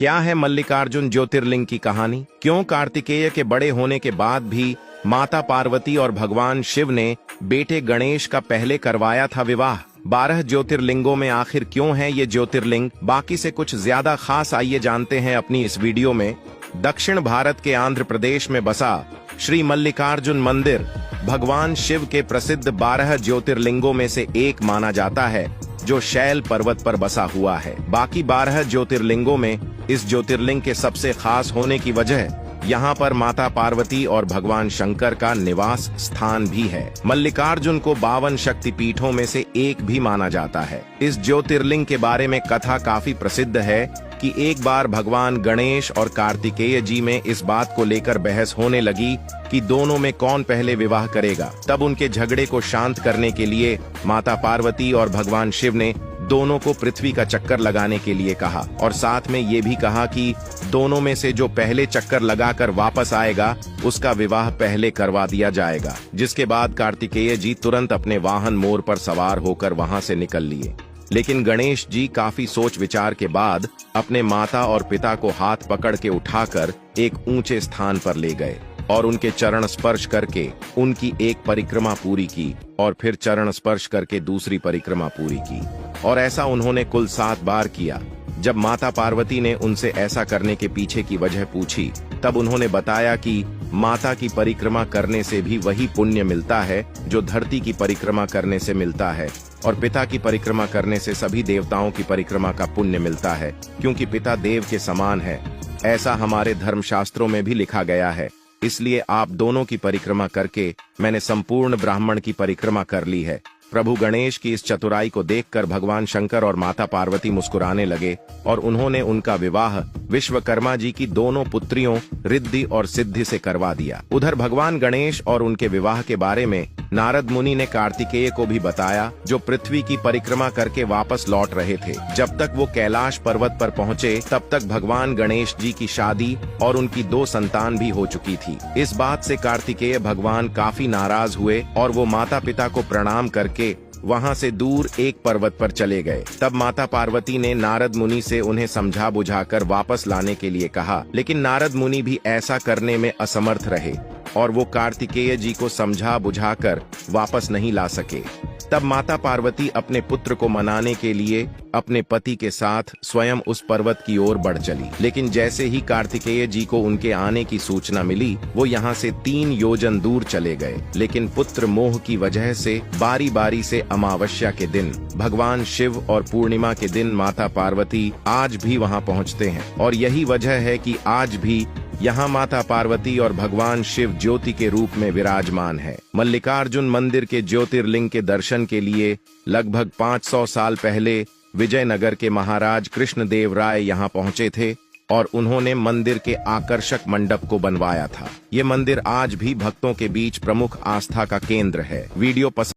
क्या है मल्लिकार्जुन ज्योतिर्लिंग की कहानी? क्यों कार्तिकेय के बड़े होने के बाद भी माता पार्वती और भगवान शिव ने बेटे गणेश का पहले करवाया था विवाह? 12 ज्योतिर्लिंगों में आखिर क्यों है ये ज्योतिर्लिंग बाकी से कुछ ज्यादा खास? आइए जानते हैं अपनी इस वीडियो में। दक्षिण भारत के आंध्र प्रदेश में बसा श्री मल्लिकार्जुन मंदिर भगवान शिव के प्रसिद्ध 12 ज्योतिर्लिंगों में से एक माना जाता है, जो शैल पर्वत पर बसा हुआ है। बाकी 12 ज्योतिर्लिंगों में इस ज्योतिर्लिंग के सबसे खास होने की वजह यहाँ पर माता पार्वती और भगवान शंकर का निवास स्थान भी है। मल्लिकार्जुन को 52 शक्तिपीठों में से एक भी माना जाता है। इस ज्योतिर्लिंग के बारे में कथा काफी प्रसिद्ध है कि एक बार भगवान गणेश और कार्तिकेय जी में इस बात को लेकर बहस होने लगी कि दोनों में कौन पहले विवाह करेगा। तब उनके झगड़े को शांत करने के लिए माता पार्वती और भगवान शिव ने दोनों को पृथ्वी का चक्कर लगाने के लिए कहा और साथ में ये भी कहा कि दोनों में से जो पहले चक्कर लगाकर वापस आएगा उसका विवाह पहले करवा दिया जाएगा। जिसके बाद कार्तिकेय जी तुरंत अपने वाहन मोर पर सवार होकर वहां से निकल लिए। लेकिन गणेश जी काफी सोच विचार के बाद अपने माता और पिता को हाथ पकड़ के उठाकर एक ऊंचे स्थान पर ले गए और उनके चरण स्पर्श करके उनकी एक परिक्रमा पूरी की और फिर चरण स्पर्श करके दूसरी परिक्रमा पूरी की और ऐसा उन्होंने कुल 7 बार किया। जब माता पार्वती ने उनसे ऐसा करने के पीछे की वजह पूछी तब उन्होंने बताया कि माता की परिक्रमा करने से भी वही पुण्य मिलता है जो धरती की परिक्रमा करने से मिलता है और पिता की परिक्रमा करने से सभी देवताओं की परिक्रमा का पुण्य मिलता है, क्योंकि पिता देव के समान है। ऐसा हमारे धर्मशास्त्रों में भी लिखा गया है। इसलिए आप दोनों की परिक्रमा करके मैंने संपूर्ण ब्राह्मण की परिक्रमा कर ली है। प्रभु गणेश की इस चतुराई को देखकर भगवान शंकर और माता पार्वती मुस्कुराने लगे और उन्होंने उनका विवाह विश्वकर्मा जी की दोनों पुत्रियों रिद्धि और सिद्धि से करवा दिया। उधर भगवान गणेश और उनके विवाह के बारे में नारद मुनि ने कार्तिकेय को भी बताया, जो पृथ्वी की परिक्रमा करके वापस लौट रहे थे। जब तक वो कैलाश पर्वत पर पहुँचे तब तक भगवान गणेश जी की शादी और उनकी 2 संतान भी हो चुकी थी। इस बात से कार्तिकेय भगवान काफी नाराज हुए और वो माता पिता को प्रणाम करके वहां से दूर एक पर्वत पर चले गए। तब माता पार्वती ने नारद मुनि से उन्हें समझा बुझाकर वापस लाने के लिए कहा, लेकिन नारद मुनि भी ऐसा करने में असमर्थ रहे और वो कार्तिकेय जी को समझा बुझाकर वापस नहीं ला सके। तब माता पार्वती अपने पुत्र को मनाने के लिए अपने पति के साथ स्वयं उस पर्वत की ओर बढ़ चली। लेकिन जैसे ही कार्तिकेय जी को उनके आने की सूचना मिली वो यहाँ से 3 योजन दूर चले गए। लेकिन पुत्र मोह की वजह से बारी बारी से अमावस्या के दिन, भगवान शिव और पूर्णिमा के दिन माता पार्वती आज भी वहाँ पहुँचते हैं और यही वजह है कि आज भी यहाँ माता पार्वती और भगवान शिव ज्योति के रूप में विराजमान है। मल्लिकार्जुन मंदिर के ज्योतिर्लिंग के दर्शन के लिए लगभग 500 साल पहले विजयनगर के महाराज कृष्णदेव राय यहाँ पहुँचे थे और उन्होंने मंदिर के आकर्षक मंडप को बनवाया था। ये मंदिर आज भी भक्तों के बीच प्रमुख आस्था का केंद्र है। वीडियो पसंद